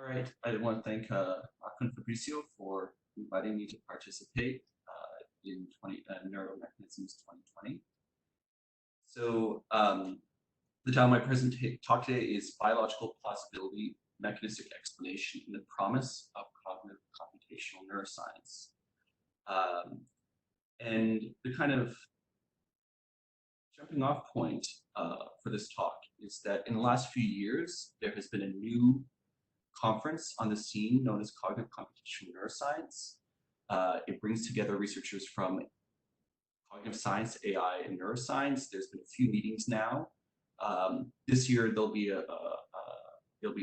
All right, I want to thank Akun Fabricio for inviting me to participate in Neuromechanisms 2020. So the title of my talk today is Biological Plausibility, Mechanistic Explanation, and the Promise of Cognitive Computational Neuroscience. And the kind of jumping off point for this talk is that in the last few years, there has been a new conference on the scene known as Cognitive Computational Neuroscience. It brings together researchers from cognitive science, AI, and neuroscience. There's been a few meetings now. This year they'll be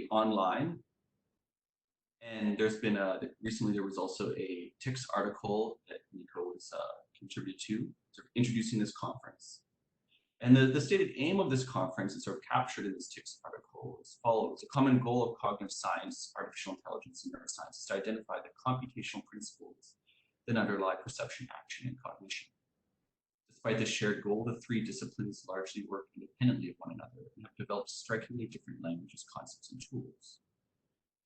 online, and there's been recently there was also a TICS article that Nico was contributed to, sort of introducing this conference. And the stated aim of this conference is sort of captured in this TICS article as follows. A common goal of cognitive science, artificial intelligence, and neuroscience is to identify the computational principles that underlie perception, action, and cognition. Despite this shared goal, the three disciplines largely work independently of one another and have developed strikingly different languages, concepts, and tools.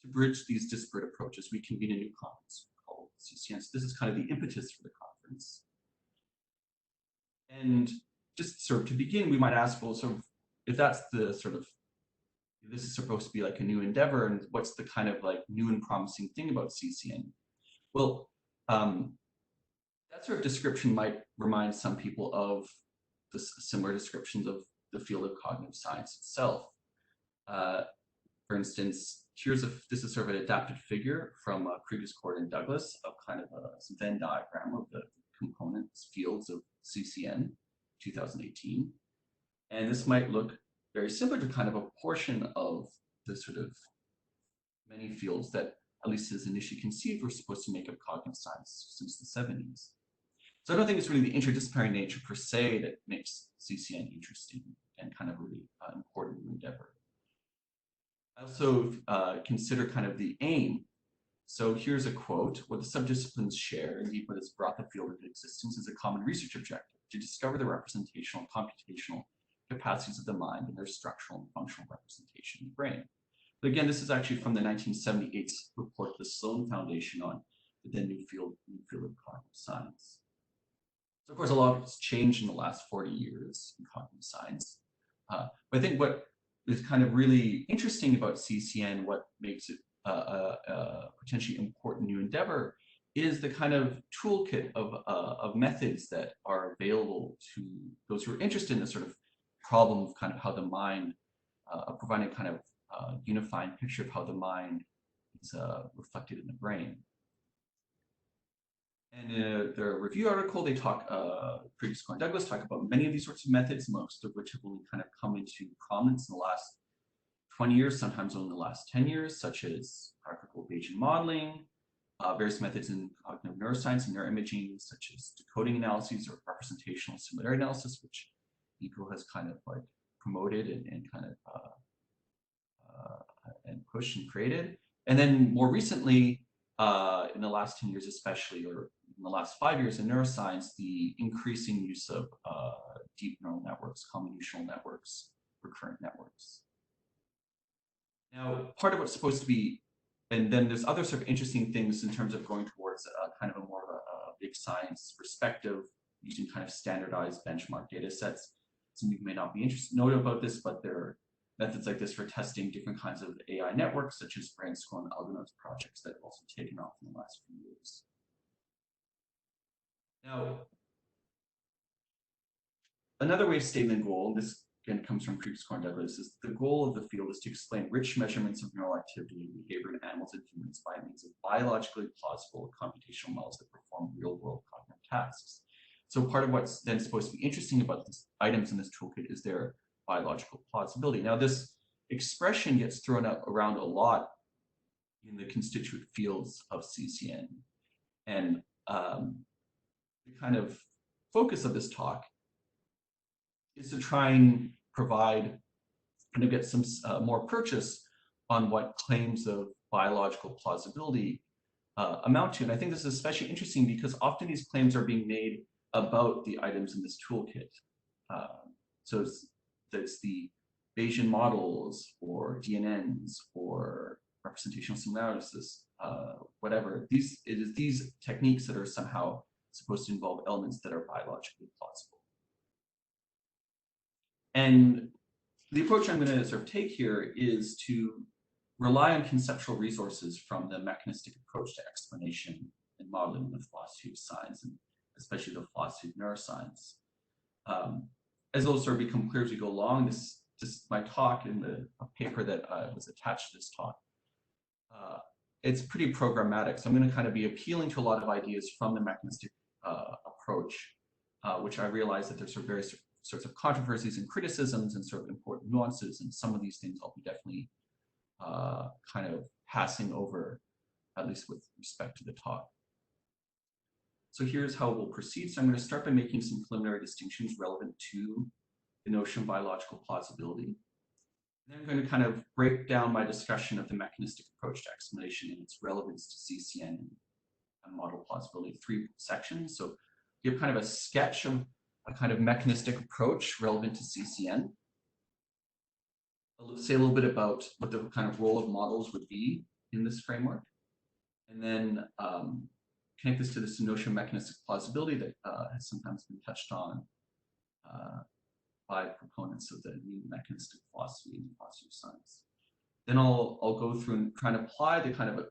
To bridge these disparate approaches, we convene a new conference called CCN. So this is kind of the impetus for the conference. And just sort of to begin, we might ask, well, sort of, if that's the sort of, this is supposed to be like a new endeavor, and what's the kind of like new and promising thing about CCN? Well, that sort of description might remind some people of the similar descriptions of the field of cognitive science itself. For instance, this is sort of an adapted figure from Kriegscourt and Douglas of kind of a Venn diagram of the components fields of CCN 2018. And this might look very similar to kind of a portion of the sort of many fields that, at least as initially conceived, were supposed to make up cognitive science since the 70s. So I don't think it's really the interdisciplinary nature per se that makes CCN interesting and kind of really important endeavor. I also consider kind of the aim. So here's a quote: what the subdisciplines share, indeed what has brought the field into existence, is a common research objective: to discover the representational and computational capacities of the mind and their structural and functional representation in the brain. But again, this is actually from the 1978 report of the Sloan Foundation on the then new field of cognitive science. So of course, a lot has changed in the last 40 years in cognitive science. But I think what is kind of really interesting about CCN, what makes it a potentially important new endeavor, is the kind of toolkit of methods that are available to those who are interested in this sort of problem of kind of how the mind, providing a kind of unifying picture of how the mind is reflected in the brain. And in the review article, they talk, Kriegscourt and Douglas talk about many of these sorts of methods, most of which have only kind of come into prominence in the last 20 years, sometimes only in the last 10 years, such as hierarchical Bayesian modeling, various methods in cognitive neuroscience and neuroimaging, such as decoding analyses or representational similarity analysis, which Nico has kind of like promoted and kind of and pushed and created. And then more recently, in the last 10 years especially, or in the last 5 years in neuroscience, the increasing use of deep neural networks, convolutional networks, recurrent networks. Now, part of what's supposed to be, and then there's other sort of interesting things in terms of going towards kind of a more of a big science perspective, using kind of standardized benchmark data sets. Some people may not be know about this, but there are methods like this for testing different kinds of AI networks, such as brainstorm algorithms projects that have also taken off in the last few years. Now, another way of stating the goal, and this again comes from Kriegscourt and Douglas, is the goal of the field is to explain rich measurements of neural activity and behavior in animals and humans by means of biologically plausible computational models that perform real-world cognitive tasks. So part of what's then supposed to be interesting about these items in this toolkit is their biological plausibility. Now, this expression gets thrown around a lot in the constituent fields of CCN. And the kind of focus of this talk is to try and provide, kind of get some more purchase on what claims of biological plausibility amount to. And I think this is especially interesting because often these claims are being made about the items in this toolkit. So it's the Bayesian models or DNNs or representational analysis, whatever. It is these techniques that are somehow supposed to involve elements that are biologically plausible. And the approach I'm going to sort of take here is to rely on conceptual resources from the mechanistic approach to explanation and modeling in the philosophy of science, and especially the philosophy of neuroscience. As it'll sort of become clear as we go along, this my talk in the paper that was attached to this talk, it's pretty programmatic. So I'm going to kind of be appealing to a lot of ideas from the mechanistic approach, which I realize that there's sort of various sorts of controversies and criticisms and sort of important nuances, and some of these things I'll be definitely kind of passing over, at least with respect to the talk. So here's how we'll proceed. So I'm going to start by making some preliminary distinctions relevant to the notion of biological plausibility. And then I'm going to kind of break down my discussion of the mechanistic approach to explanation and its relevance to CCN and model plausibility, 3 sections. So give kind of a sketch of a kind of mechanistic approach relevant to CCN. I'll say a little bit about what the kind of role of models would be in this framework. And then connect this to this notion of mechanistic plausibility that has sometimes been touched on by proponents of the new mechanistic philosophy and philosophy of science. Then I'll go through and try and apply the kind of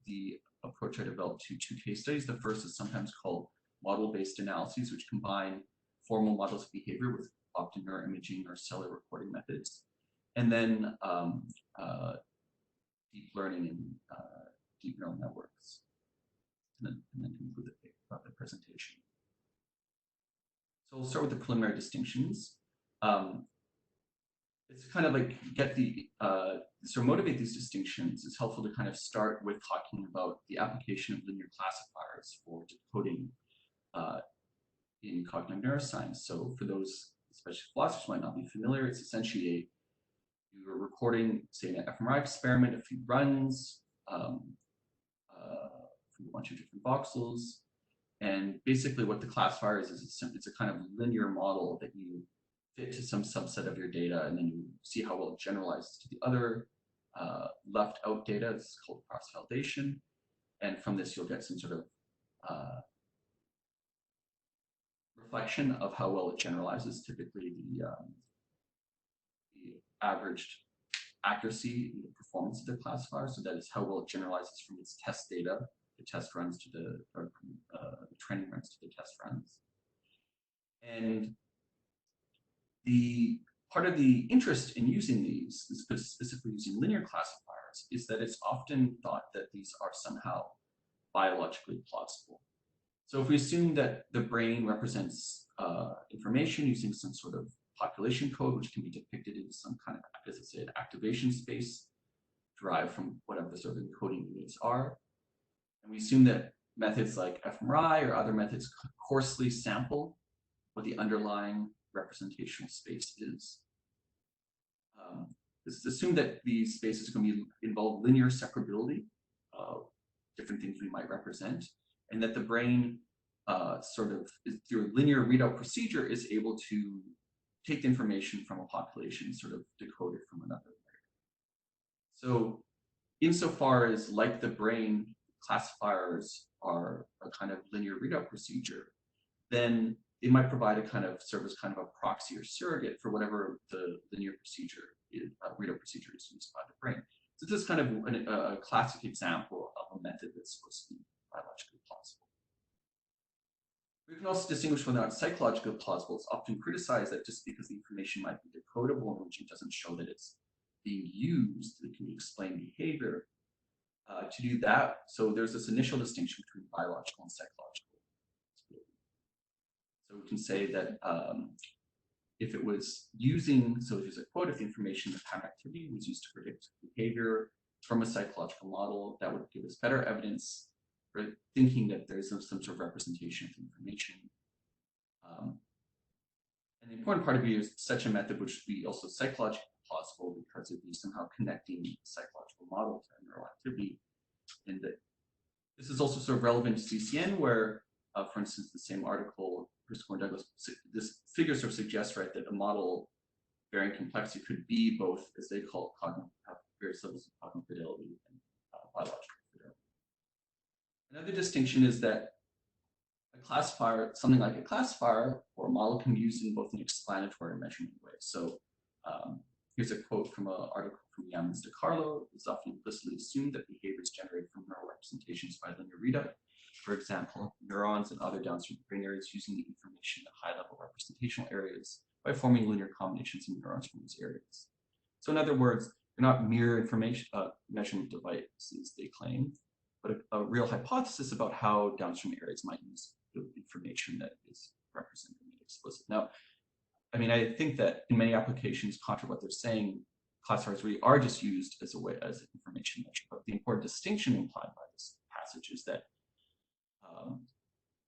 the approach I developed to 2 case studies. The first is sometimes called model-based analyses, which combine formal models of behavior with often neuroimaging or cellular recording methods. And then deep learning and deep neural networks. And then conclude the presentation. So we'll start with the preliminary distinctions. It's kind of like get the, sort of motivate these distinctions. It's helpful to kind of start with talking about the application of linear classifiers for decoding in cognitive neuroscience. So for those, especially philosophers might not be familiar, it's essentially you're recording, say, an fMRI experiment, a few runs, from a bunch of different voxels. And basically what the classifier is it's a kind of linear model that you fit to some subset of your data, and then you see how well it generalizes to the other left out data. It's called cross-validation. And from this, you'll get some sort of reflection of how well it generalizes, typically the averaged accuracy and the performance of the classifier. So that is how well it generalizes from its test data, the test runs to the training runs to the test runs. And the part of the interest in using these, specifically using linear classifiers, is that it's often thought that these are somehow biologically plausible. So if we assume that the brain represents information using some sort of population code, which can be depicted in some kind of, as I said, activation space derived from whatever the sort of encoding units are, and we assume that methods like fMRI or other methods coarsely sample what the underlying representational space is. It's assumed that these spaces are going to involve linear separability of different things we might represent, and that the brain sort of, through a linear readout procedure, is able to take the information from a population, sort of decode it from another layer. So insofar as, like the brain, classifiers are a kind of linear readout procedure, then it might provide a kind of serve as kind of a proxy or surrogate for whatever the linear procedure is, readout procedure is used by the brain. So this is kind of a classic example of a method that's supposed to be biologically plausible. We can also distinguish whether or not psychologically plausible. It's often criticized that just because the information might be decodable, which doesn't show that it's being used, it can explain behavior. To do that, so there's this initial distinction between biological and psychological. So we can say that if it was using, so there's a quote, if the information, the pattern activity was used to predict behavior from a psychological model, that would give us better evidence for thinking that there's some sort of representation of information. And the important part of it is such a method which would be also psychologically plausible because it would be somehow connecting the psychological model to neural activity. And that this is also sort of relevant to CCN, where, for instance, the same article, Briscoe and Douglas, this figure sort of suggests, right, that a model varying complexity could be both, as they call it, have various levels of cognitive fidelity and Another distinction is that a classifier, something like a classifier or a model, can be used in both an explanatory and measurement way. So here's a quote from an article from Yamans de Carlo. It's often implicitly assumed that behavior is generated from neural representations by linear readout. For example, neurons and other downstream brain areas using the information in high-level representational areas by forming linear combinations of neurons from these areas. So in other words, they're not mere information measurement devices, they claim, but a real hypothesis about how downstream areas might use the information that is represented and made explicit. Now, I mean, I think that in many applications, contrary to what they're saying, classifiers really are just used as a way, as an information measure. But the important distinction implied by this passage is that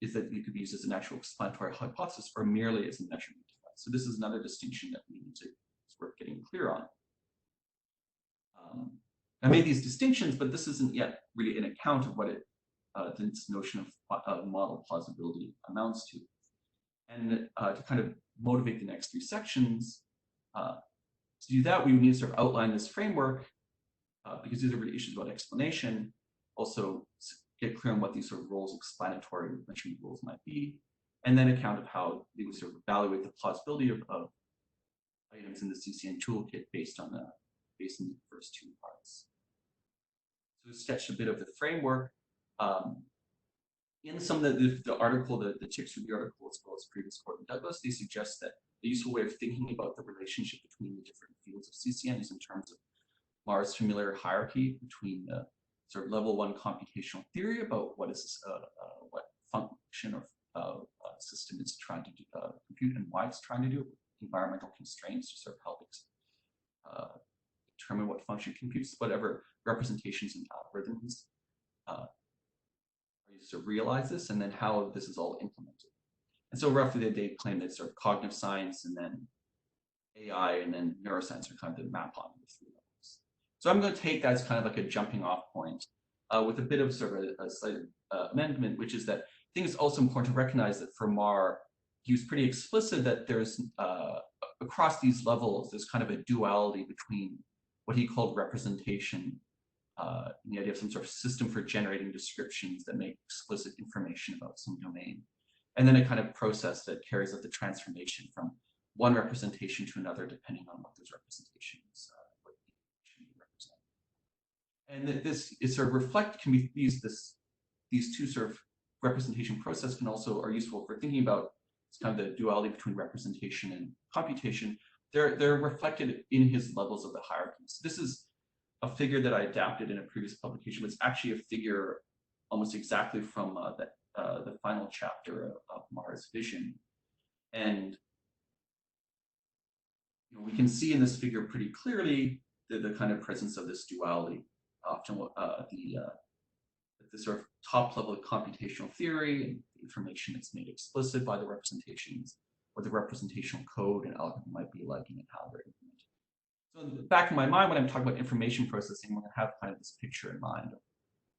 you could be used as an actual explanatory hypothesis or merely as a measurement device. So this is another distinction that we need to, it's worth getting clear on. I made these distinctions, but this isn't yet really an account of what this notion of model plausibility amounts to. And to kind of motivate the next 3 sections, to do that, we would need to sort of outline this framework, because these are really issues about explanation. Also, get clear on what these sort of roles, explanatory measurement rules, might be, and then account of how they would sort of evaluate the plausibility of items in the CCN toolkit based on the first 2 parts. So we sketched a bit of the framework. In some of the article, the Chicks Review article, as well as previous Court and Douglas, they suggest that a useful way of thinking about the relationship between the different fields of CCN is in terms of Marr's familiar hierarchy between the sort of level 1 computational theory about what is what function or system it's trying to compute and why it's trying to do it, with environmental constraints to sort of help determine what function computes, whatever representations and algorithms are used to realize this, and then how this is all implemented. And so roughly they claim that sort of cognitive science and then AI and then neuroscience are kind of the map on the 3 levels. So I'm going to take that as kind of like a jumping off point with a bit of sort of a slight amendment, which is that I think it's also important to recognize that for Marr, he was pretty explicit that there's across these levels, there's kind of a duality between what he called representation, the idea of some sort of system for generating descriptions that make explicit information about some domain, and then a kind of process that carries out the transformation from one representation to another, depending on what those representations represent. And this is sort of can be used, these 2 sort of representation process are useful for thinking about it's kind of the duality between representation and computation. They're reflected in his levels of the hierarchy. So this is a figure that I adapted in a previous publication. It's actually a figure almost exactly from the final chapter of Marr's vision. And we can see in this figure pretty clearly the kind of presence of this duality. Often the sort of top level of computational theory and the information that's made explicit by the representations, or the representational code and algorithm might be like and how they're implemented. So in the back of my mind, when I'm talking about information processing, we're going to have kind of this picture in mind of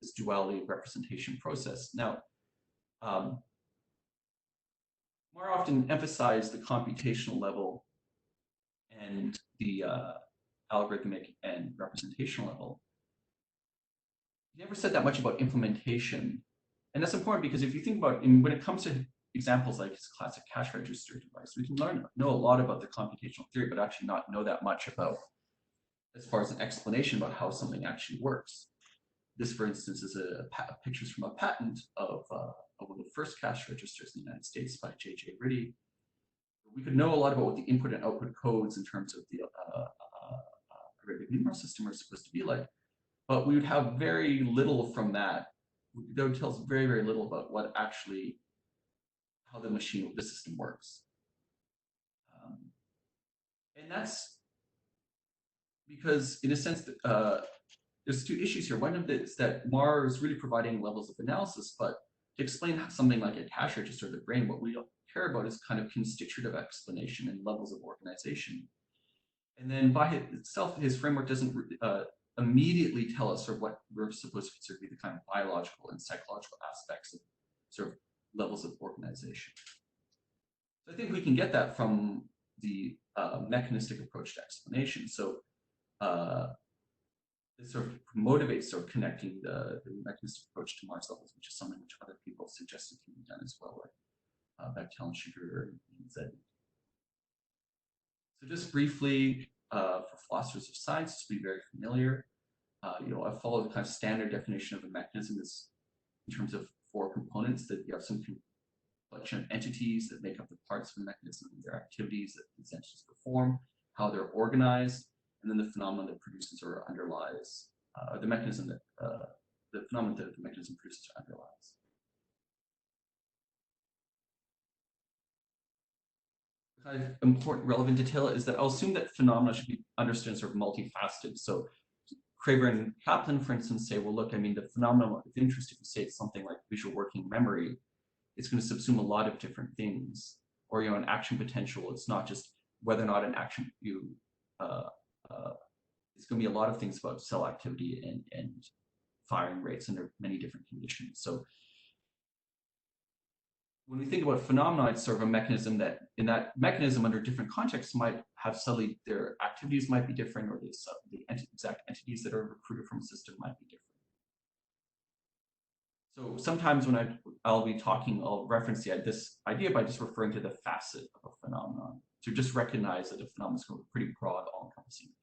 this duality of representation process. Now, more often emphasize the computational level and the algorithmic and representational level. He never said that much about implementation. And that's important because if you think about it, when it comes to examples like his classic cash register device, we can know a lot about the computational theory, but actually not know that much about, as far as an explanation about how something actually works. This, for instance, is pictures from a patent of one of the first cash registers in the United States by J.J. RITCHIE. We could know a lot about what the input and output codes in terms of the algorithmic numeral system are supposed to be like, but we would have very little from that. That would tell us very, very little about what actually, how the system works. And that's because, in a sense, there's 2 issues here. One of it is that Marr is really providing levels of analysis, but to explain something like a cash register of the brain, what we don't care about is kind of constitutive explanation and levels of organization. And then by itself, his framework doesn't immediately tell us sort of what we're supposed to consider to be the kind of biological and psychological aspects of sort of levels of organization. So I think we can get that from the mechanistic approach to explanation. So this sort of motivates sort of connecting the mechanistic approach to Mars levels, which is something which other people suggested can be done as well, like Bechtel and Sugar and Z. So just briefly, for philosophers of science, to be very familiar, I follow the kind of standard definition of a mechanism is in terms of four components, that you have some collection of entities that make up the parts of the mechanism, their activities that these entities perform, how they're organized, and then the phenomenon that produces or underlies the mechanism that the phenomenon that the mechanism produces or underlies. The kind of important relevant detail is that I'll assume that phenomena should be understood as sort of multifaceted. So Craver and Kaplan, for instance, say, well, look, I mean, the phenomenon of interest, if you say it's something like visual working memory, it's going to subsume a lot of different things. Or, an action potential, it's not just whether or not an action it's going to be a lot of things about cell activity and firing rates under many different conditions. So when we think about phenomena, it's sort of a mechanism that, in that mechanism under different contexts, might have subtly, their activities might be different, or the exact entities that are recruited from a system might be different. So sometimes when I'll be talking, I'll reference this idea by just referring to the facet of a phenomenon, to just recognize that a phenomenon is a pretty broad, all-encompassing thing.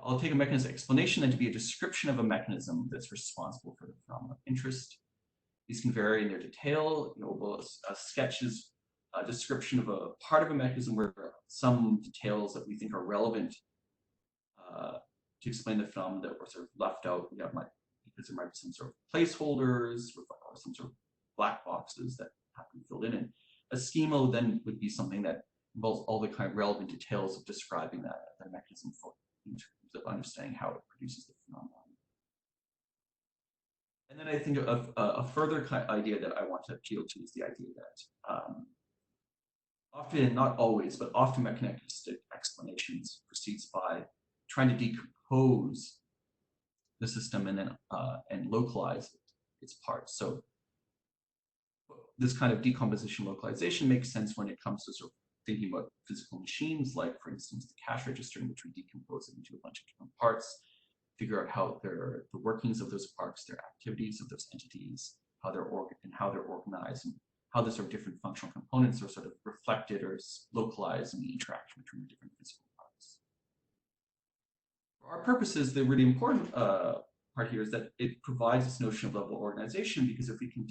I'll take a mechanism explanation then to be a description of a mechanism that's responsible for the phenomenon of interest. These can vary in their detail. A sketch is a description of a part of a mechanism where some details that we think are relevant to explain the phenomenon that were sort of left out. Because there might be some sort of placeholders or some sort of black boxes that have to be filled in. And a schema then would be something that involves all the kind of relevant details of describing that mechanism in terms of understanding how it produces the phenomenon. And then I think of a further kind of idea that I want to appeal to is the idea that often, not always, but often mechanistic explanations proceeds by trying to decompose the system and then and localize its parts. So this kind of decomposition localization makes sense when it comes to sort of thinking about physical machines, like, for instance, the cash register, in which we decompose it into a bunch of different parts, figure out how the workings of those parts, their activities of those entities, how they're organized, and how the sort of different functional components are sort of reflected or localized in the interaction between the different physical parts. For our purposes, the really important part here is that it provides this notion of level organization, because if we can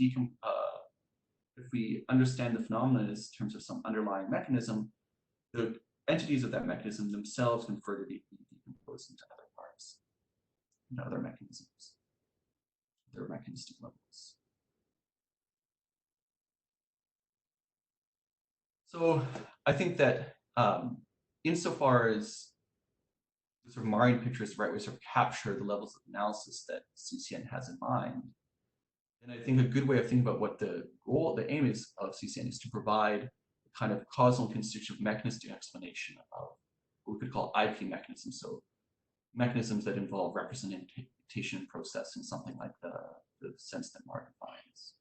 if we understand the phenomenon in terms of some underlying mechanism, the entities of that mechanism themselves can further be decomposed into other parts, into other mechanisms, their mechanistic levels. So I think that insofar as the sort of Marian picture is the right way to sort of capture the levels of analysis that CCN has in mind, and I think a good way of thinking about what the aim is of CCN is to provide a kind of causal and constitutive mechanistic explanation of what we could call IP mechanisms. So mechanisms that involve representation process in something like the sense that Mark defines.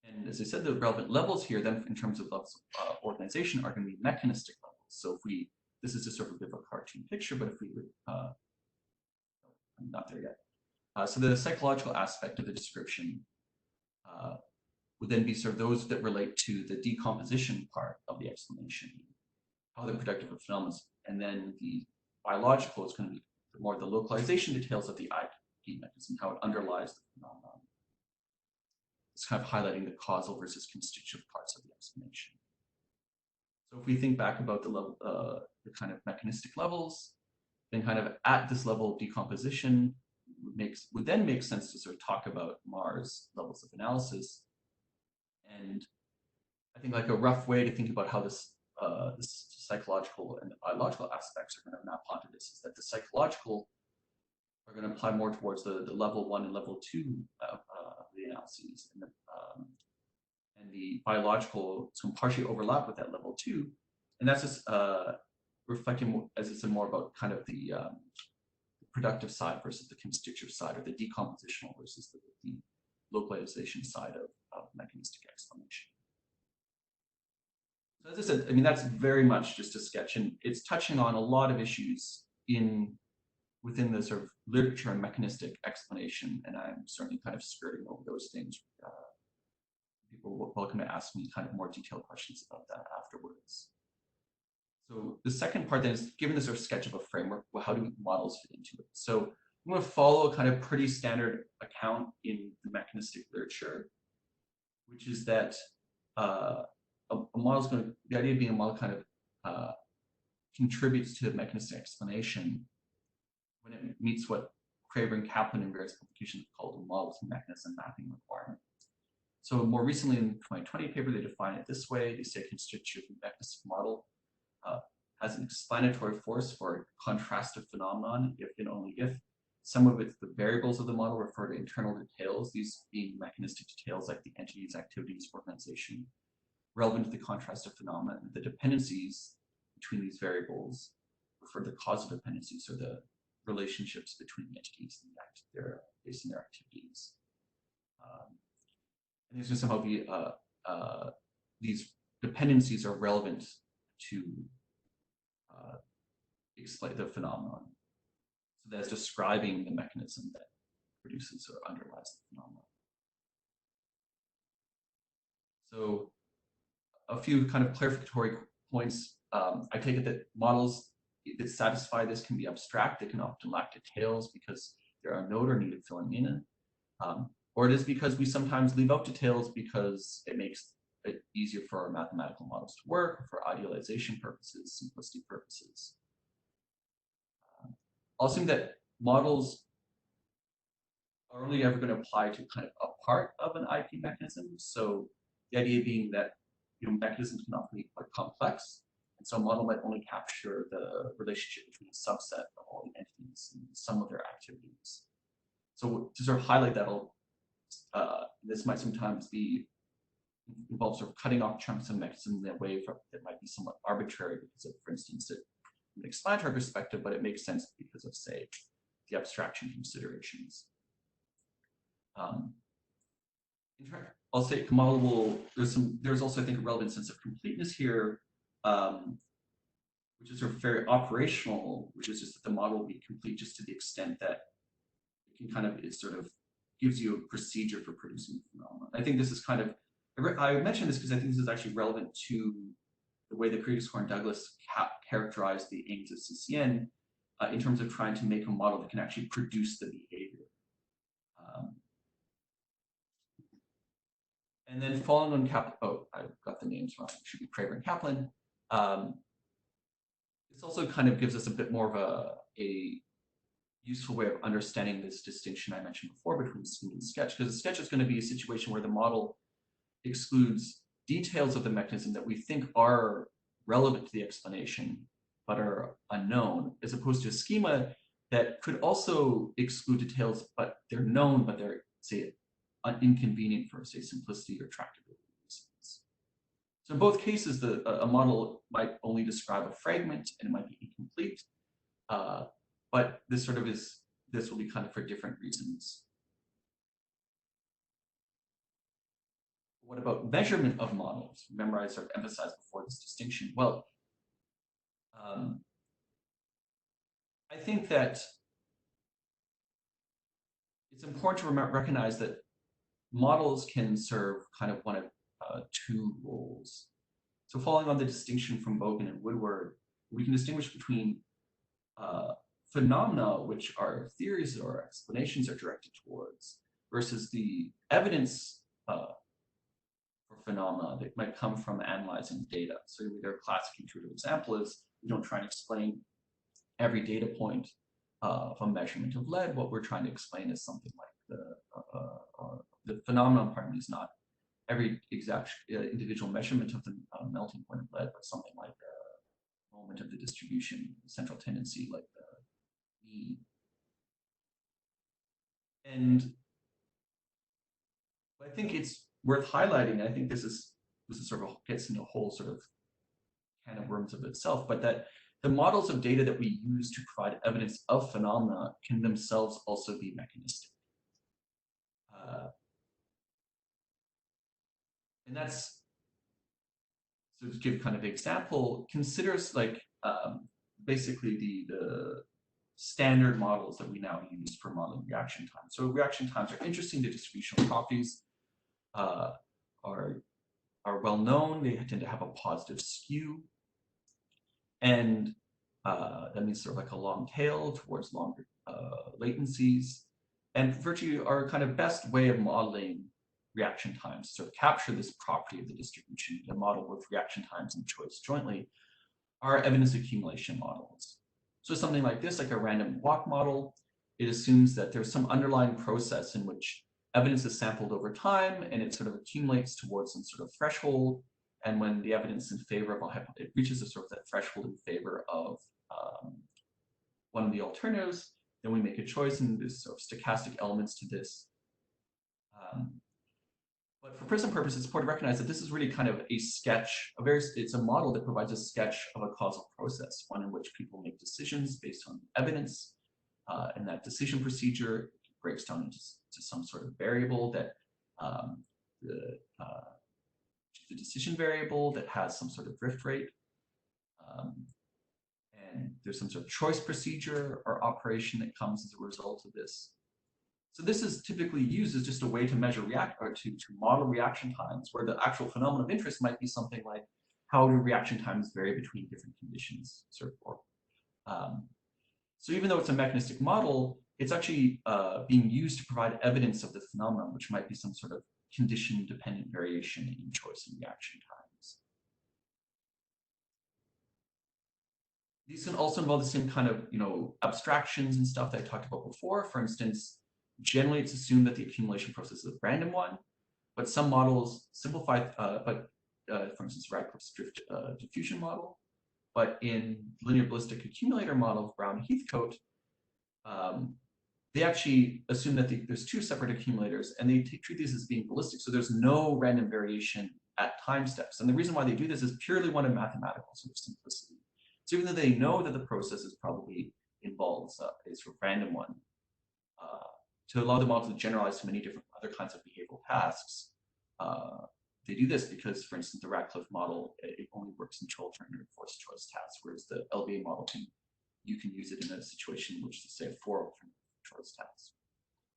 And as I said, the relevant levels here then in terms of levels of organization are going to be mechanistic levels. So if this is just sort of a bit of a cartoon picture, but if we would, I'm not there yet. So the psychological aspect of the description would then be sort of those that relate to the decomposition part of the explanation, how the productive of phenomena, and then the biological is going to be more the localization details of the IP mechanism, how it underlies the phenomenon. It's kind of highlighting the causal versus constitutive parts of the explanation. So if we think back about the level, the kind of mechanistic levels, then kind of at this level of decomposition would then make sense to sort of talk about Mars levels of analysis. And I think like a rough way to think about how this psychological and the biological aspects are going to map onto this is that the psychological are going to apply more towards the level 1 and level 2 of the analyses, and the biological is going to partially overlap with that level 2, and that's just reflecting, as I said, more about kind of the productive side versus the constitutive side, or the decompositional versus the localization side of mechanistic explanation. So as I said, I mean, that's very much just a sketch, and it's touching on a lot of issues within the sort of literature and mechanistic explanation, and I'm certainly kind of skirting over those things. People are welcome to ask me kind of more detailed questions about that afterwards. So the second part then is, given this sort of sketch of a framework, well, how do models fit into it? So I'm going to follow a kind of pretty standard account in the mechanistic literature, which is that a model is going to, the idea of being a model kind of contributes to the mechanistic explanation when it meets what Craver and Kaplan in various publications called a model to mechanism mapping requirement. So more recently in the 2020 paper, they define it this way. They say a constitutive mechanistic model has an explanatory force for a contrastive phenomenon if and only if some of the variables of the model refer to internal details, these being mechanistic details like the entities, activities, organization, relevant to the contrastive phenomenon. The dependencies between these variables refer to causal dependencies, or the relationships between the entities and their based on their activities. And these are somehow be these dependencies are relevant to explain the phenomenon. So that's describing the mechanism that produces or underlies the phenomenon. So a few kind of clarificatory points. I take it that models that satisfy this can be abstract. They can often lack details because there are node or needed filling in. Or it is because we sometimes leave out details because it makes it easier for our mathematical models to work, for idealization purposes, simplicity purposes. I'll assume that models are only ever going to apply to kind of a part of an IP mechanism. So the idea being that mechanisms can often be quite complex, and so a model might only capture the relationship between a subset of all the entities and some of their activities. So to sort of highlight that, this might sometimes involve sort of cutting off chunks of mechanism in a way that might be somewhat arbitrary because of, for instance, an explanatory perspective, but it makes sense because of, say, the abstraction considerations. I'll say a model will, there's also, I think, a relevant sense of completeness here, which is sort of very operational, which is just that the model will be complete just to the extent that it can kind of, it sort of gives you a procedure for producing the phenomenon. I think this is kind of, I mentioned this because I think this is actually relevant to the way that Kriegers and Douglas characterized the aims of CCN in terms of trying to make a model that can actually produce the behavior. And then following on Kaplan, oh, I got the names wrong, it should be Craver and Kaplan. This also kind of gives us a bit more of a useful way of understanding this distinction I mentioned before between scheme and sketch, because a sketch is going to be a situation where the model excludes details of the mechanism that we think are relevant to the explanation, but are unknown, as opposed to a schema that could also exclude details, but they're known, but they're, say, inconvenient for, say, simplicity or tractability reasons. So in both cases, a model might only describe a fragment and it might be incomplete, but this will be kind of for different reasons. What about measurement of models? Remember, I sort of emphasized before this distinction. Well, I think that it's important to recognize that models can serve kind of one of two roles. So following on the distinction from Bogan and Woodward, we can distinguish between phenomena, which are theories or explanations are directed towards, versus the evidence for phenomena that might come from analyzing data. So their classic intuitive example is we don't try and explain every data point of a measurement of lead. What we're trying to explain is something like the phenomenon, pardon me, is not every exact individual measurement of the melting point of lead, but something like the moment of the distribution, central tendency, like the mean. And I think it's worth highlighting. I think this is sort of gets into a whole sort of can of worms of itself, but that the models of data that we use to provide evidence of phenomena can themselves also be mechanistic. And that's So to give kind of an example, considers like basically the standard models that we now use for modeling reaction time. So reaction times are interesting. The distributional properties are well known. They tend to have a positive skew, and that means sort of like a long tail towards longer latencies. And virtually our kind of best way of modeling reaction times to sort of capture this property of the distribution, the model with reaction times and choice jointly, are evidence accumulation models. So something like this, like a random walk model, it assumes that there's some underlying process in which evidence is sampled over time and it sort of accumulates towards some sort of threshold. And when the evidence in favor of it reaches a sort of that threshold in favor of one of the alternatives, then we make a choice, and there's sort of stochastic elements to this. But for PRISM purposes, it's important to recognize that this is really kind of a sketch, it's a model that provides a sketch of a causal process, one in which people make decisions based on evidence, and that decision procedure breaks down into some sort of variable that the decision variable that has some sort of drift rate. And there's some sort of choice procedure or operation that comes as a result of this. So this is typically used as just a way to measure to model reaction times, where the actual phenomenon of interest might be something like how do reaction times vary between different conditions, so forth. So even though it's a mechanistic model, it's actually being used to provide evidence of the phenomenon, which might be some sort of condition-dependent variation in choice and reaction times. These can also involve the same kind of, abstractions and stuff that I talked about before. For instance, generally it's assumed that the accumulation process is a random one, but some models simplify, for instance, Radcliffe's drift diffusion model. But in linear ballistic accumulator model of Brown-Heathcote, they actually assume that there's two separate accumulators, and they treat these as being ballistic. So there's no random variation at time steps. And the reason why they do this is purely one of mathematical sort of simplicity. So even though they know that the process is probably involves a sort of random one, to allow the model to generalize to many different other kinds of behavioral tasks, they do this because, for instance, the Radcliffe model, it only works in children or forced choice tasks, whereas the LBA model you can use it in a situation in which, say, 4 alternate choice tasks.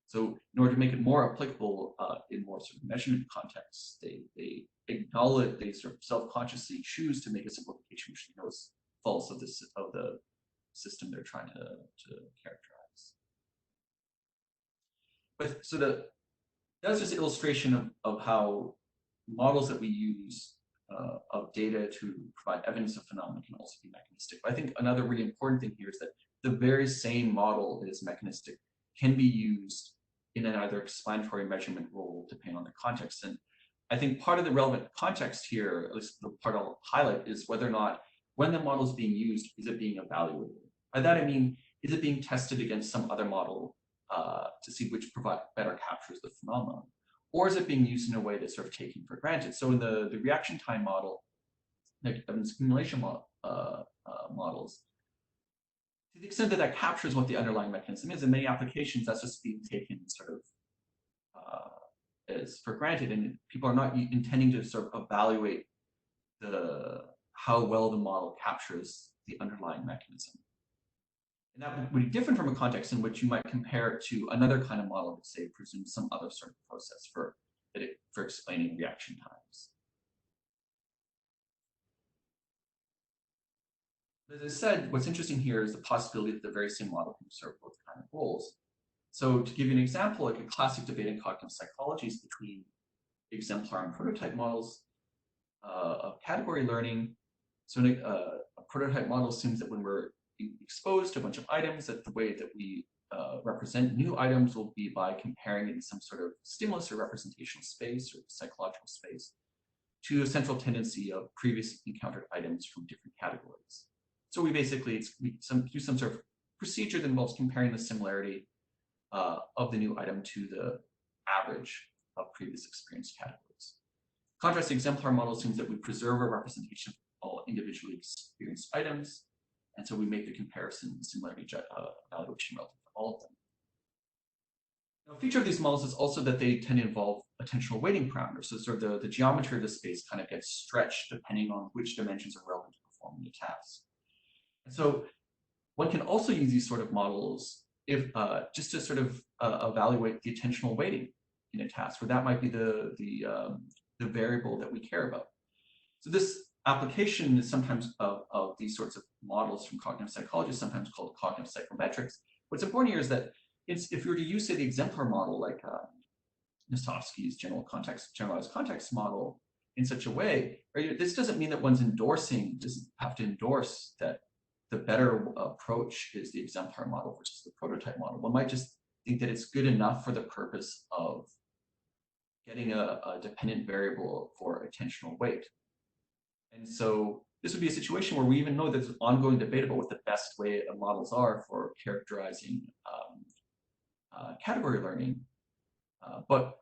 So in order to make it more applicable in more sort of measurement contexts, they acknowledge, they sort of self-consciously choose to make a simplification which they know is false of the system they're trying to characterize. But so that's just an illustration of how models that we use of data to provide evidence of phenomena can also be mechanistic. But I think another really important thing here is that the very same model that is mechanistic can be used in an either explanatory measurement role depending on the context. And I think part of the relevant context here, at least the part I'll highlight, is whether or not when the model is being used, is it being evaluated? By that I mean, is it being tested against some other model to see which better captures the phenomenon? Or is it being used in a way that's sort of taken for granted? So in the reaction time model, like evidence accumulation models, to the extent that that captures what the underlying mechanism is, in many applications, that's just being taken sort of as for granted, and people are not intending to sort of evaluate how well the model captures the underlying mechanism. And that would be different from a context in which you might compare it to another kind of model that, say, presumes some other sort of process for explaining reaction times. As I said, what's interesting here is the possibility that the very same model can serve both kind of roles. So to give you an example, like a classic debate in cognitive psychology is between exemplar and prototype models of category learning. So a prototype model assumes that when we're exposed to a bunch of items, that the way that we represent new items will be by comparing it in some sort of stimulus or representational space or psychological space to a central tendency of previously encountered items from different categories. So we basically do some sort of procedure that involves comparing the similarity of the new item to the average of previous experienced categories. Contrast, the exemplar model assumes that we preserve a representation of all individually experienced items, and so we make the comparison similarity evaluation relative to all of them. Now, a feature of these models is also that they tend to involve attentional weighting parameters. So sort of the geometry of the space kind of gets stretched depending on which dimensions are relevant to performing the task. And so one can also use these sort of models if just to sort of evaluate the attentional weighting in a task, where that might be the variable that we care about. So this application is sometimes of these sorts of models from cognitive psychology, sometimes called cognitive psychometrics. What's important here is that if you were to use, say, the exemplar model like Nosovsky's generalized context model in such a way, right, this doesn't mean that doesn't have to endorse that the better approach is the exemplar model versus the prototype model. One might just think that it's good enough for the purpose of getting a dependent variable for attentional weight. And so this would be a situation where we even know there's ongoing debate about what the best way of models are for characterizing category learning. But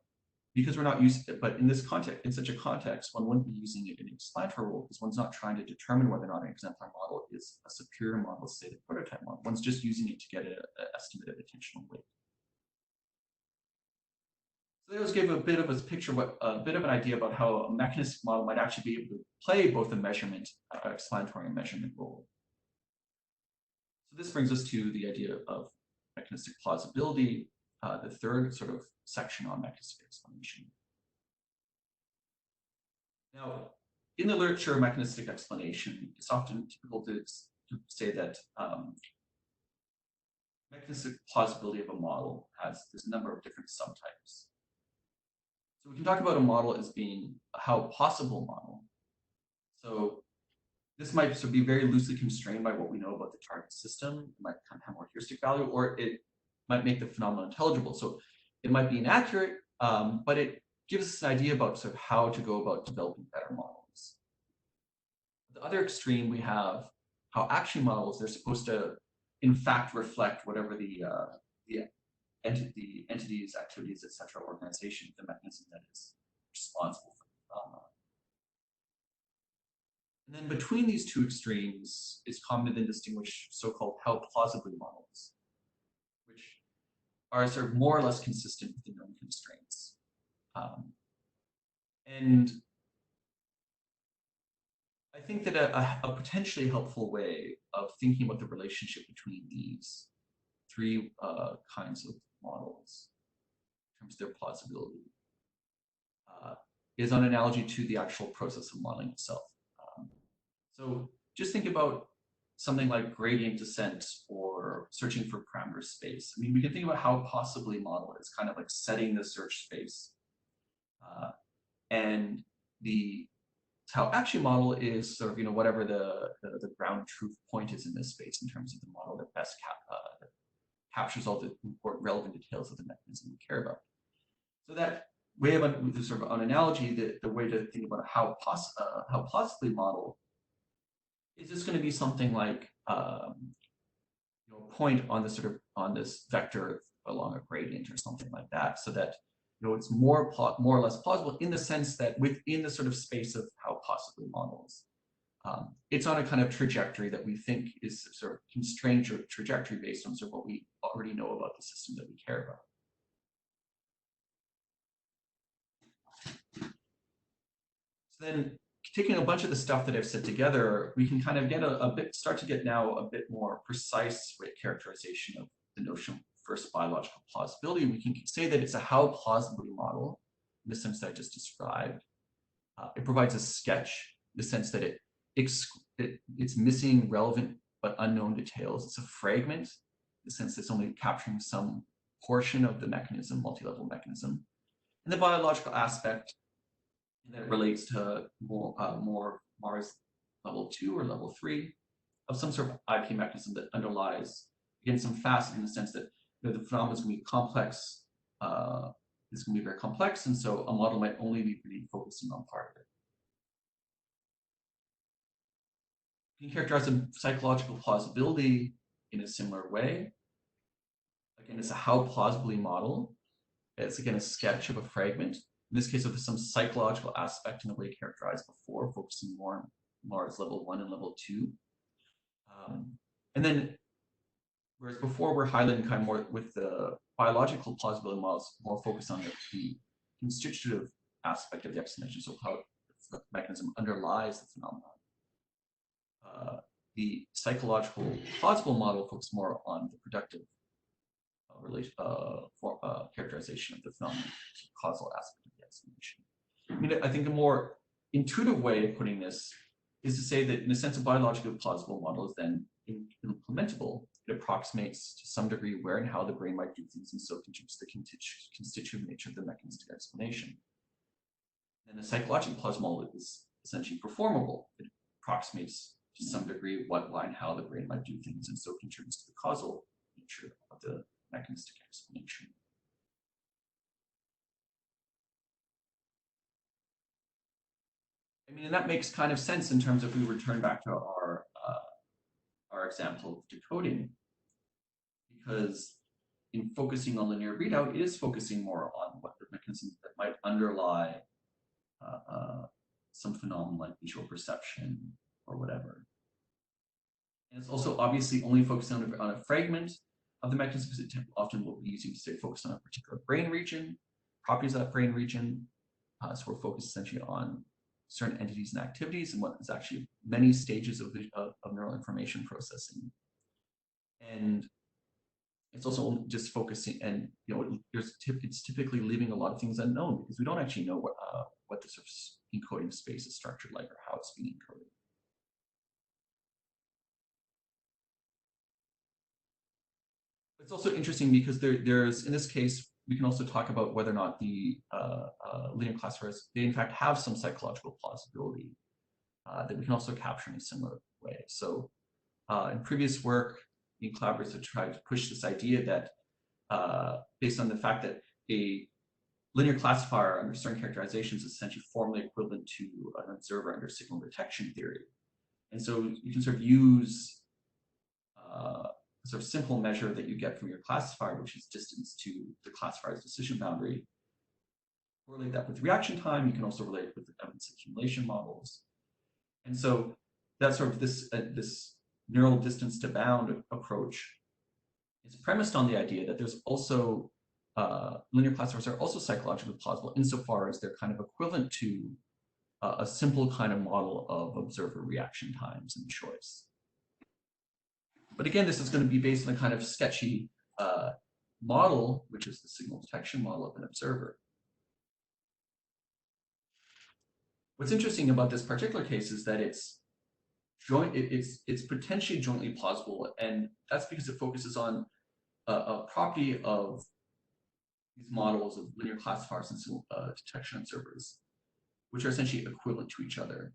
because we're not using, but in this context, in such a context, one wouldn't be using it in an explanatory role because one's not trying to determine whether or not an exemplar model is a superior model, say the prototype model. One's just using it to get an estimate of attentional weight. So those gave a bit of a picture, a bit of an idea about how a mechanistic model might actually be able to play both a measurement, explanatory and measurement role. So this brings us to the idea of mechanistic plausibility, the third sort of section on mechanistic explanation. Now, in the literature of mechanistic explanation, it's often typical to say that mechanistic plausibility of a model has this number of different subtypes. So we can talk about a model as being a how possible model. So this might sort of be very loosely constrained by what we know about the target system. It might kind of have more heuristic value, or it might make the phenomenon intelligible. So it might be inaccurate, but it gives us an idea about sort of how to go about developing better models. At the other extreme, we have how action models, they're supposed to, in fact, reflect whatever the entities, activities, etc., organization, the mechanism that is responsible for the phenomenon. And then between these two extremes, it's common to then distinguish so-called how plausibly models, which are sort of more or less consistent with the known constraints. And I think that a potentially helpful way of thinking about the relationship between these three kinds of models in terms of their plausibility is an analogy to the actual process of modeling itself. So just think about something like gradient descent or searching for parameter space. I mean, we can think about how possibly model is kind of like setting the search space. And how actually model is sort of, whatever the ground truth point is in this space in terms of the model that best captures all the important relevant details of the mechanism we care about. So that way of sort of an analogy, the way to think about how plausibly model is just going to be something like a point on this vector along a gradient or something like that, so that it's more or less plausible in the sense that within the sort of space of how possibly models, it's on a kind of trajectory that we think is sort of constrained trajectory based on sort of what we already know about the system that we care about. So then, taking a bunch of the stuff that I've said together, we can kind of get start to get now a bit more precise characterization of the notion of first biological plausibility. We can say that it's a how plausibly model in the sense that I just described. It provides a sketch in the sense that it's missing relevant but unknown details. It's a fragment in the sense that it's only capturing some portion of the mechanism, multi-level mechanism. And the biological aspect that relates to more Mars level 2 or level 3 of some sort of IP mechanism that underlies, again, some facet in the sense that the phenomenon is going to be complex. It's going to be very complex, and so a model might only be really focusing on part of it. You can characterize a psychological plausibility in a similar way. Again, it's a how plausibly model. It's again a sketch of a fragment. In this case, with some psychological aspect in the way characterized before, focusing more on Mars level 1 and level 2. And then Whereas before we're highlighting kind of more with the biological plausibility models, more focused on the constitutive aspect of the explanation, so how the mechanism underlies the phenomenon. The psychological plausible model focuses more on the productive characterization of the phenomenon, so causal aspect of the explanation. I mean, I think a more intuitive way of putting this is to say that in a sense a biologically plausible model is then implementable. It approximates to some degree where and how the brain might do things, and so contributes to the constitutive nature of the mechanistic explanation. And the psychological plausible model is essentially performable. It approximates to some degree what, why, and how the brain might do things, and so contributes to the causal nature of the mechanistic explanation. I mean, and that makes kind of sense in terms of if we return back to our example of decoding, because in focusing on linear readout, it is focusing more on what the mechanisms that might underlie some phenomenon like visual perception or whatever. And it's also obviously only focused on a fragment of the mechanism, because it often will be using to stay focused on a particular brain region, properties of that brain region. So we're focused essentially on certain entities and activities, and what is actually many stages of neural information processing. And it's also just focusing, and it's typically leaving a lot of things unknown, because we don't actually know what the sort of encoding space is structured like, or how it's being encoded. It's also interesting because there's, in this case, we can also talk about whether or not the linear classifiers, they in fact have some psychological plausibility that we can also capture in a similar way. So in previous work, the collaborators have tried to push this idea that based on the fact that a linear classifier under certain characterizations is essentially formally equivalent to an observer under signal detection theory. And so you can sort of use a sort of simple measure that you get from your classifier, which is distance to the classifier's decision boundary. Correlate that with reaction time. You can also relate it with the evidence accumulation models. And so that's sort of this neural distance to bound approach is premised on the idea that there's also linear classifiers are also psychologically plausible insofar as they're kind of equivalent to a simple kind of model of observer reaction times and choice. But again, this is going to be based on a kind of sketchy model, which is the signal detection model of an observer. What's interesting about this particular case is that it's potentially jointly plausible, and that's because it focuses on a property of these models of linear classifiers and signal detection observers, which are essentially equivalent to each other.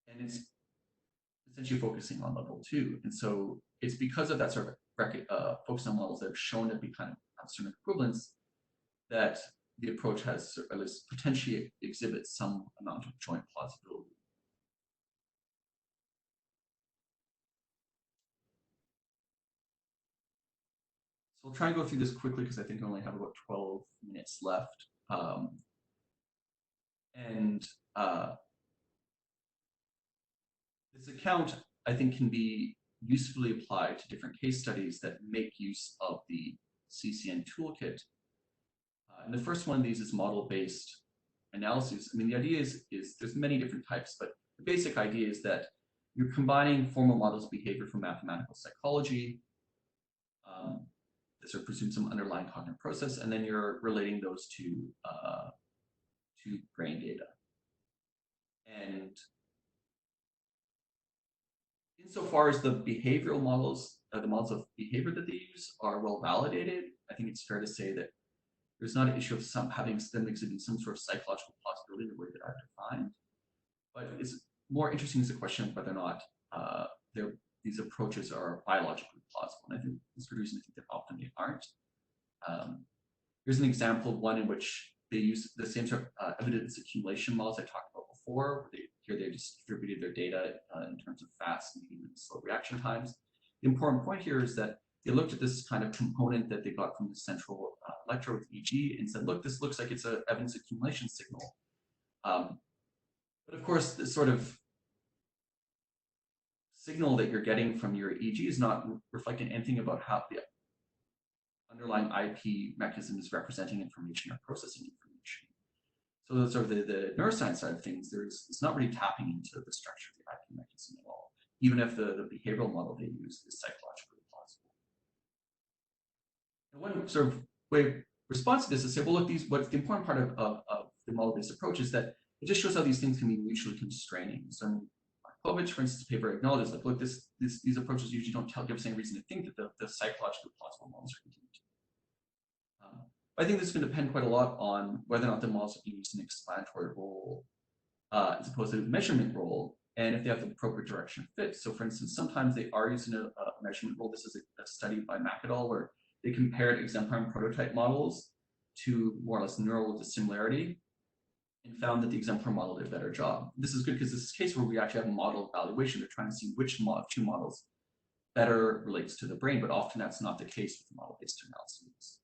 And it's essentially focusing on level 2. And so it's because of that sort of focus on models that have shown to be kind of have certain equivalence that the approach has, or at least potentially exhibits some amount of joint plausibility. So we'll try and go through this quickly because I think I only have about 12 minutes left. This account, I think, can be usefully applied to different case studies that make use of the CCN toolkit. And the first one of these is model-based analyses. I mean, the idea is there's many different types, but the basic idea is that you're combining formal models of behavior from mathematical psychology that sort of presume some underlying cognitive process, and then you're relating those to brain data. And insofar as the behavioral models, the models of behavior that they use are well validated, I think it's fair to say that there's not an issue of having them exhibiting some sort of psychological plausibility in the way that I've defined. But it's more interesting is the question of whether or not these approaches are biologically plausible. And I think that's the reason I think that often they aren't. Here's an example of one in which they use the same sort of evidence accumulation models I talked about before. Here they distributed their data in terms of fast, medium, and slow reaction times. The important point here is that they looked at this kind of component that they got from the central electrode with EG and said, look, this looks like it's an evidence accumulation signal. But of course, this sort of signal that you're getting from your EEG is not reflecting anything about how the underlying IP mechanism is representing information or processing information. So that's sort of the neuroscience side of things. It's not really tapping into the structure of the IP mechanism at all, even if the behavioral model they use is psychologically plausible. And one sort of way of response to this is to say, well, look, what's the important part of the model-based approach is that it just shows how these things can be mutually constraining. So Povich, for instance, paper acknowledges, like, look, these approaches usually don't give us any reason to think that the psychologically plausible models are continuing. I think this is going to depend quite a lot on whether or not the models are being used in an explanatory role as opposed to a measurement role, and if they have the appropriate direction of fit. So for instance, sometimes they are using a measurement role. This is a study by Mac where they compared exemplar and prototype models to more or less neural dissimilarity and found that the exemplar model did a better job. This is good because this is a case where we actually have a model evaluation. They're trying to see which two models better relates to the brain, but often that's not the case with model-based analyses.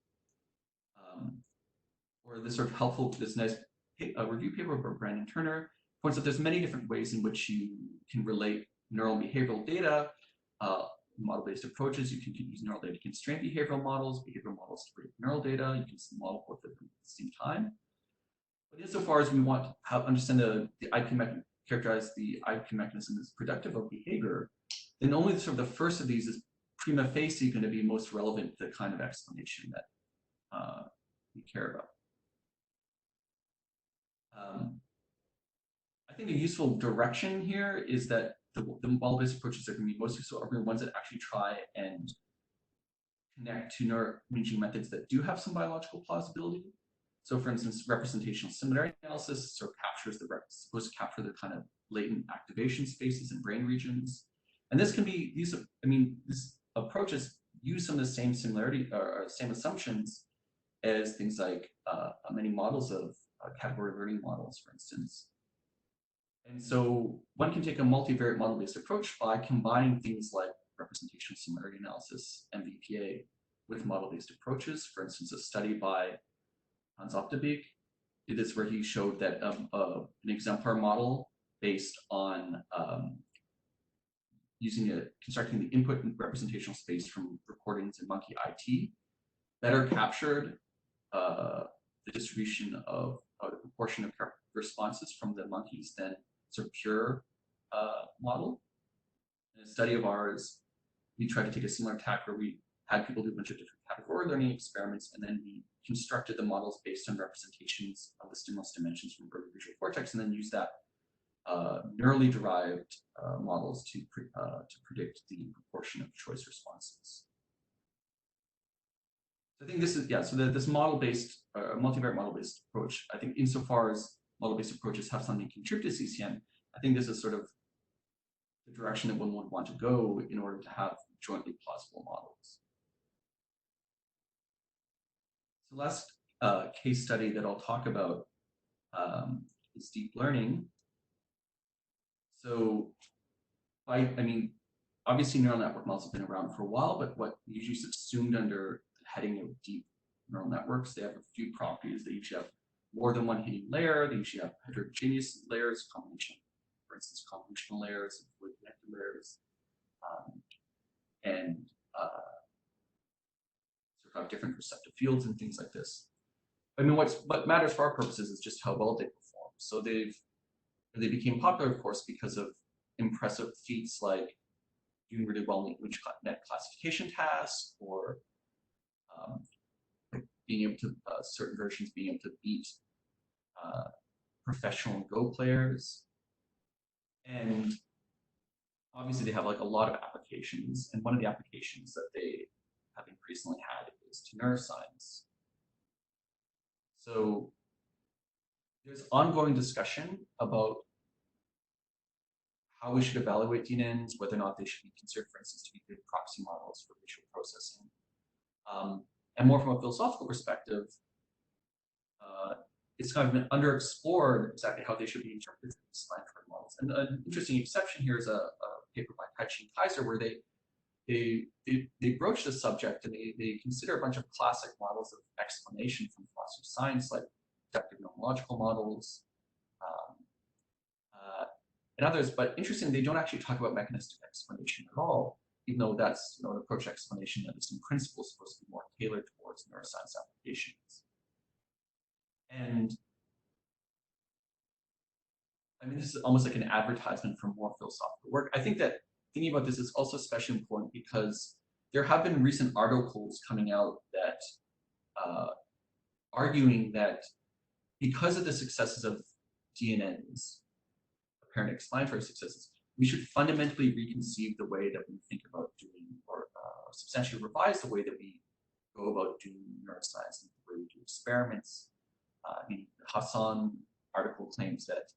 Or this sort of helpful, this nice review paper by Brandon Turner points out there's many different ways in which you can relate neural and behavioral data, model-based approaches. You can use neural data to constrain behavioral models to predict neural data. You can model both of them at the same time. But insofar as we want to understand the IP mechanism, characterize the IP mechanism as predictive of behavior, then only sort of the first of these is prima facie going to be most relevant to the kind of explanation that we care about. I think a useful direction here is that the model-based approaches that are going to be most useful are the ones that actually try and connect to neuroimaging methods that do have some biological plausibility. So for instance, representational similarity analysis sort of supposed to capture the kind of latent activation spaces in brain regions. And this can be, these approaches use some of the same similarity or same assumptions as things like many models of category learning models, for instance. And so one can take a multivariate model-based approach by combining things like representational similarity analysis, MVPA, with model-based approaches. For instance, a study by Hans Optebeek did this where he showed that an exemplar model based on constructing the input and representational space from recordings in monkey IT better captured the distribution of the proportion of responses from the monkeys than sort of pure model. In a study of ours, we tried to take a similar tack where we had people do a bunch of different category learning experiments, and then we constructed the models based on representations of the stimulus dimensions from early visual cortex, and then used that neurally derived models to predict the proportion of choice responses. So I think this is, so this model-based, multivariate model-based approach, I think insofar as model-based approaches have something to contribute to CCN, I think this is sort of the direction that one would want to go in order to have jointly plausible models. So the last case study that I'll talk about is deep learning. So obviously neural network models have been around for a while, but what usually subsumed under the heading of deep neural networks, they have a few properties. They usually have more than one hidden layer. They usually have heterogeneous layers, combination, for instance, convolutional layers, fluid connected layers, and sort of have different perceptive fields and things like this. I mean, what matters for our purposes is just how well they perform. So they became popular, of course, because of impressive feats like doing really well in image net classification tasks, or being able to certain versions being able to beat professional Go players. And obviously they have like a lot of applications, and one of the applications that they have increasingly had is to neuroscience. So there's ongoing discussion about how we should evaluate DNNs, whether or not they should be considered, for instance, to be good proxy models for visual processing. And more from a philosophical perspective, it's kind of been underexplored exactly how they should be interpreted as explanatory models. And an interesting exception here is a paper by RITCHIE and Kaiser, where they broach the subject, and they consider a bunch of classic models of explanation from philosophy of science, like deductive nomological models, and others. But interestingly, they don't actually talk about mechanistic explanation at all, even though that's an approach explanation that is in principle supposed to be more tailored towards neuroscience applications. And I mean, this is almost like an advertisement for more philosophical work. I think that thinking about this is also especially important because there have been recent articles coming out that arguing that because of the successes of DNNs, apparent explanatory successes, we should fundamentally reconceive the way that we think about doing, or substantially revise the way that we go about doing neuroscience and the way we do experiments. I mean, Hassan article claims that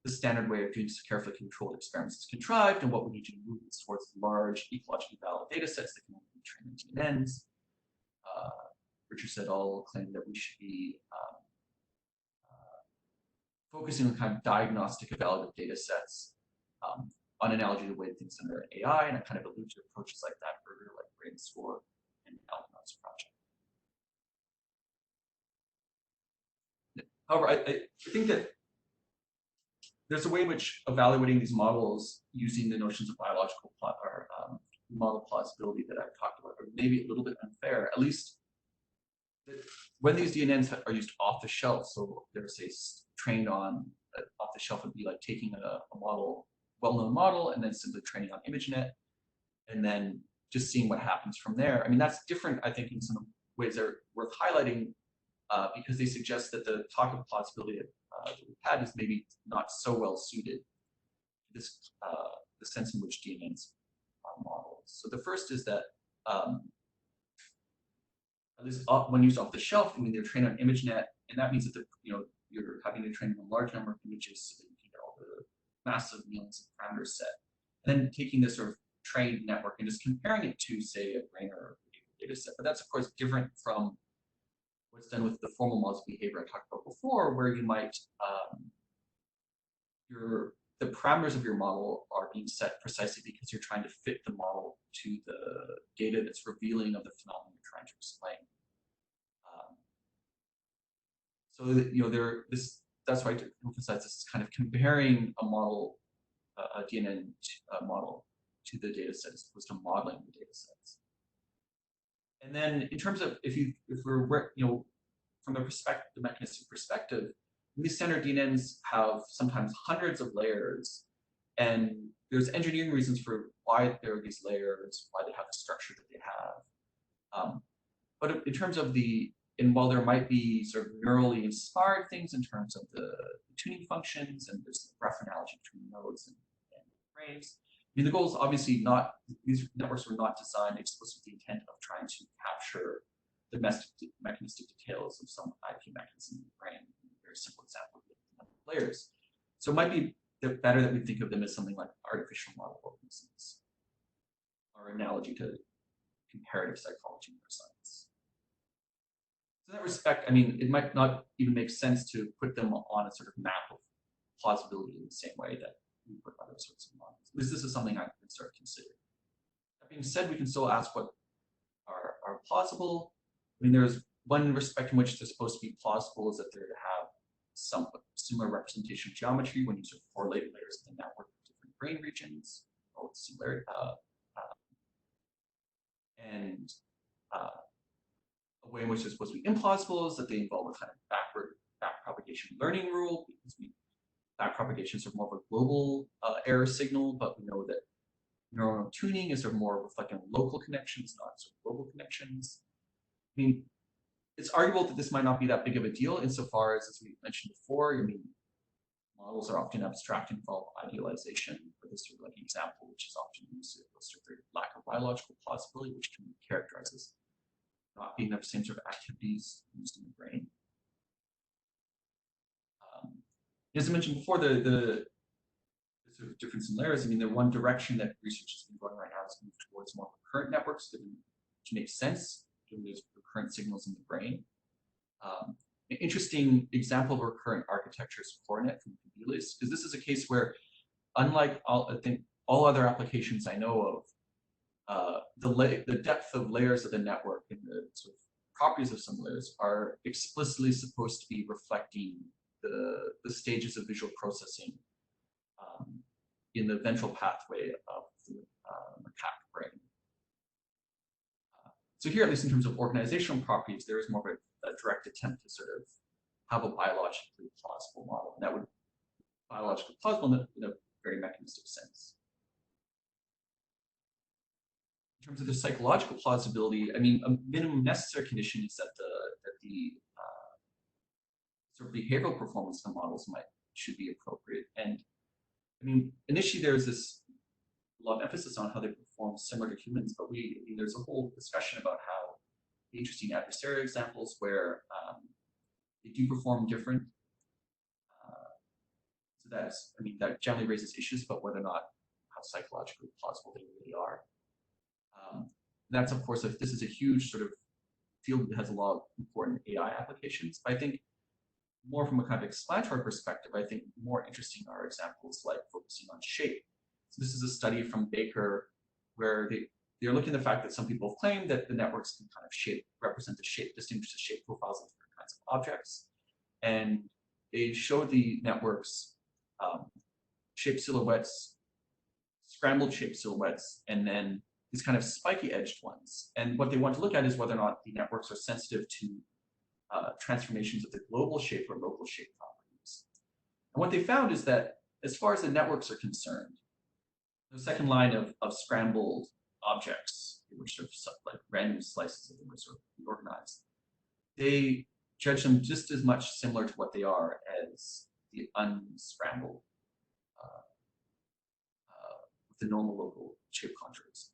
the standard way of doing carefully controlled experiments is contrived, and what we need to move is towards large, ecologically valid data sets that can only be trained in DNNs. RITCHIE et al. Claim that we should be focusing on kind of diagnostic evaluative data sets on analogy to the way things under AI, and I kind of allude to approaches like that earlier, like BrainScore and Alpinaut's project. However, I think that there's a way in which evaluating these models using the notions of biological model plausibility that I've talked about are maybe a little bit unfair, at least when these DNNs are used off the shelf. So they're, say, trained on off the shelf would be like taking a model, well-known model, and then simply training on ImageNet, and then just seeing what happens from there. I mean, that's different, I think, in some ways that are worth highlighting, because they suggest that the talk of plausibility that we've had is maybe not so well suited to this, the sense in which DNNs are models. So the first is that at least when used off the shelf, I mean, they're trained on ImageNet, and that means that you're having to train on a large number of images so that you can get all the massive millions of parameters set. And then taking this sort of trained network and just comparing it to, say, a brain or a data set. But that's, of course, different from what's done with the formal models of behavior I talked about before, where you might, the parameters of your model are being set precisely because you're trying to fit the model to the data that's revealing of the phenomenon you're trying to explain. So that, that's why I emphasize this is kind of comparing a model, a DNN model, to the data set as opposed to modeling the data sets. And then in terms of if we're from the mechanistic perspective, these standard DNNs have sometimes hundreds of layers, and there's engineering reasons for why there are these layers, why they have the structure that they have. But in terms of and while there might be sort of neurally inspired things in terms of the tuning functions, and there's a rough analogy between nodes and brains, I mean, the goal is obviously not, these networks were not designed explicitly with the intent of trying to capture the mechanistic details of some IP mechanism in the brain. A very simple example of layers. So it might be better that we think of them as something like artificial model organisms, or analogy to comparative psychology and neuroscience. So in that respect, I mean, it might not even make sense to put them on a sort of map of plausibility in the same way that we put other sorts of models. At least this is something I can start considering. That being said, we can still ask what are plausible. I mean, there's one respect in which they're supposed to be plausible is that they're to have some similar representation geometry when you sort of correlate layers of the network with different brain regions, or similarity. And a way in which they're supposed to be implausible is that they involve a kind of backpropagation learning rule, because backpropagation is sort of more of a global error signal, but we know that neuronal tuning is sort of more reflecting local connections, not sort of global connections. I mean, it's arguable that this might not be that big of a deal insofar as we mentioned before, I mean, models are often abstract and involve idealization, but this sort of like an example which is often used to illustrate the lack of biological plausibility, which can be characterized as not being the same sort of activities used in the brain. As I mentioned before, the sort of difference in layers, I mean, the one direction that research has been going right now is moved towards more recurrent networks to make sense, given those recurrent signals in the brain. An interesting example of recurrent architecture is Coronet from Kubilius, because this is a case where, unlike all other applications I know of, the depth of layers of the network and the sort of properties of some layers are explicitly supposed to be reflecting the stages of visual processing in the ventral pathway of the macaque brain. So here, at least in terms of organizational properties, there is more of a direct attempt to sort of have a biologically plausible model. And that would be biologically plausible in a very mechanistic sense. In terms of the psychological plausibility, I mean, a minimum necessary condition is that the sort of behavioral performance of the models should be appropriate. And I mean, initially there's this a lot of emphasis on how they perform similar to humans, but there's a whole discussion about how interesting adversarial examples where they do perform different. So that generally raises issues about whether or not how psychologically plausible they really are. That's, of course, this is a huge sort of field that has a lot of important AI applications. But I think more from a kind of explanatory perspective, I think more interesting are examples like focusing on shape. So this is a study from Baker where they're looking at the fact that some people have claimed that the networks can kind of represent the shape, distinguish the shape profiles of different kinds of objects. And they showed the networks shape silhouettes, scrambled shape silhouettes, and then these kind of spiky edged ones. And what they want to look at is whether or not the networks are sensitive to transformations of the global shape or local shape properties. And what they found is that as far as the networks are concerned, the second line of scrambled objects, which are like random slices of them are sort of reorganized, they judge them just as much similar to what they are as the unscrambled with the normal local shape contours.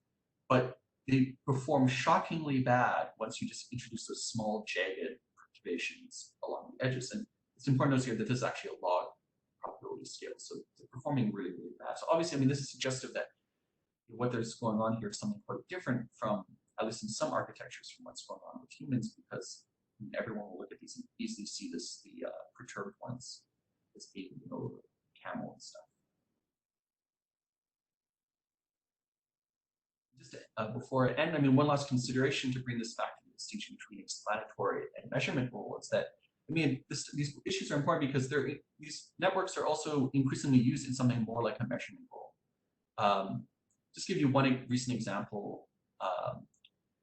But they perform shockingly bad once you just introduce those small jagged perturbations along the edges. And it's important to note here that this is actually a log probability scale, so they're performing really, really bad. So obviously, I mean, this is suggestive that what there's going on here is something quite different from, at least in some architectures, from what's going on with humans, because everyone will look at these and easily see the perturbed ones as being, camel and stuff. Just before I end, I mean, one last consideration to bring this back to the distinction between explanatory and measurement role is that, I mean, these issues are important because these networks are also increasingly used in something more like a measurement role. Just give you one recent example.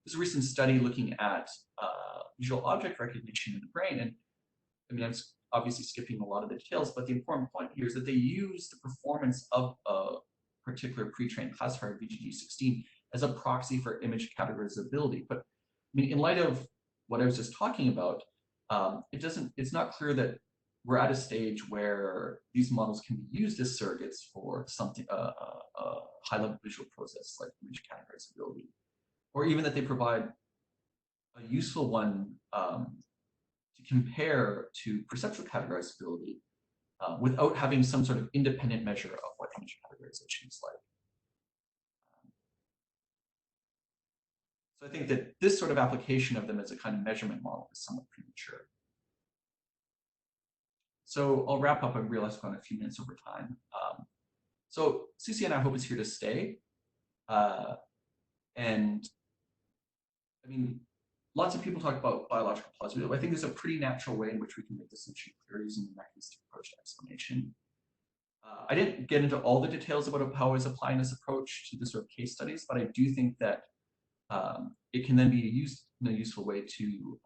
There's a recent study looking at visual object recognition in the brain. And I mean, I'm obviously skipping a lot of the details, but the important point here is that they use the performance of a particular pre-trained classifier, VGG16, as a proxy for image categorizability. But I mean, in light of what I was just talking about, it's not clear that we're at a stage where these models can be used as surrogates for something, a high-level visual process like image categorizability, or even that they provide a useful one to compare to perceptual categorizability without having some sort of independent measure of what image categorization is like. So I think that this sort of application of them as a kind of measurement model is somewhat premature. So I'll wrap up. I realize I've gone a few minutes over time. So CCN, I hope, is here to stay. And I mean, lots of people talk about biological plausibility. I think there's a pretty natural way in which we can make this essentially clear using the mechanistic approach to explanation. I didn't get into all the details about how I was applying this approach to the sort of case studies, but I do think that it can then be used in a useful way to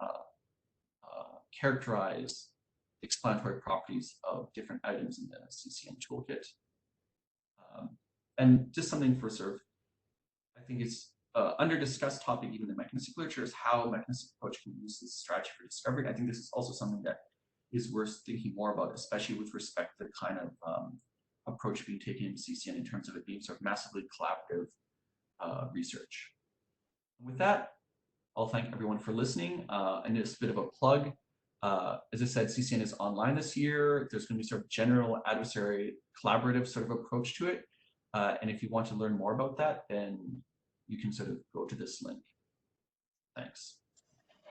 characterize explanatory properties of different items in the CCN toolkit. And just something for sort of, I think it's under discussed topic even in the mechanistic literature is how mechanistic approach can use this strategy for discovery. I think this is also something that is worth thinking more about, especially with respect to the kind of approach being taken in CCN in terms of it being sort of massively collaborative research. And with that, I'll thank everyone for listening. And just a bit of a plug. As I said, CCN is online this year. There's going to be sort of general adversary collaborative sort of approach to it. And if you want to learn more about that, then you can sort of go to this link. Thanks.